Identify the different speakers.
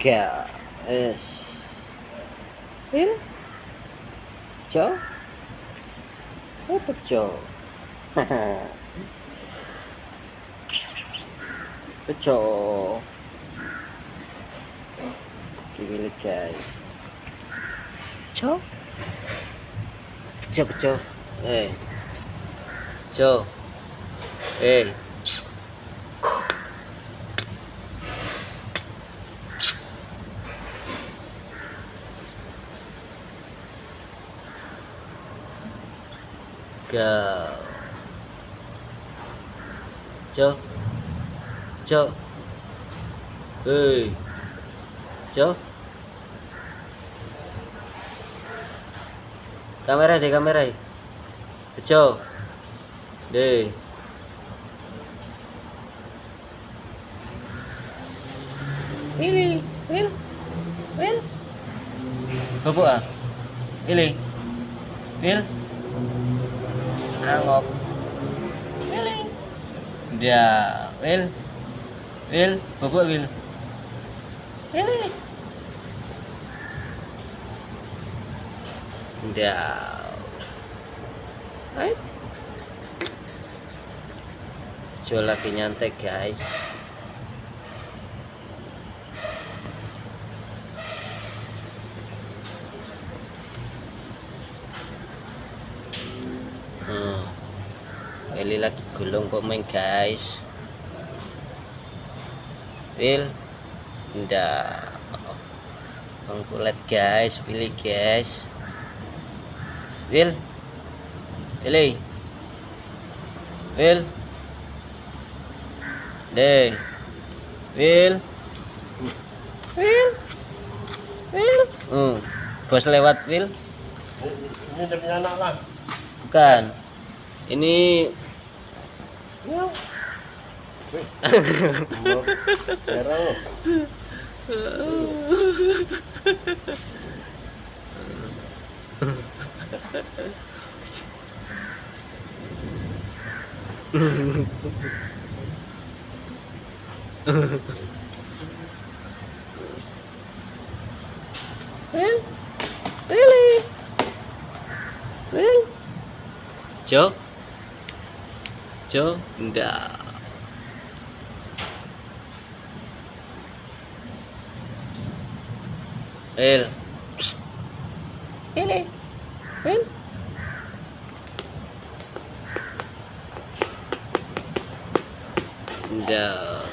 Speaker 1: Ga. Will. Joe. Apa Joe? Joe. Gini guys. Joe. Joe. Joe. Joe. Go. Joe. Joe. Joe. Kamera deh, kamera. Joe. Deh. Will. Bubuk ah. Will. Angop. Dia. Will. Bubuk Will. Dia. Jo lagi nyantek guys. Willy lagi gulung pemain guys. Will. Ndak. Mengkulet guys, Willy guys. Will. Deh. Will. Bos lewat Will.
Speaker 2: Ini punya anak lah.
Speaker 1: Bukan. Ini
Speaker 2: Jarang.
Speaker 1: Will. Jo, enggak. Will. Enggak.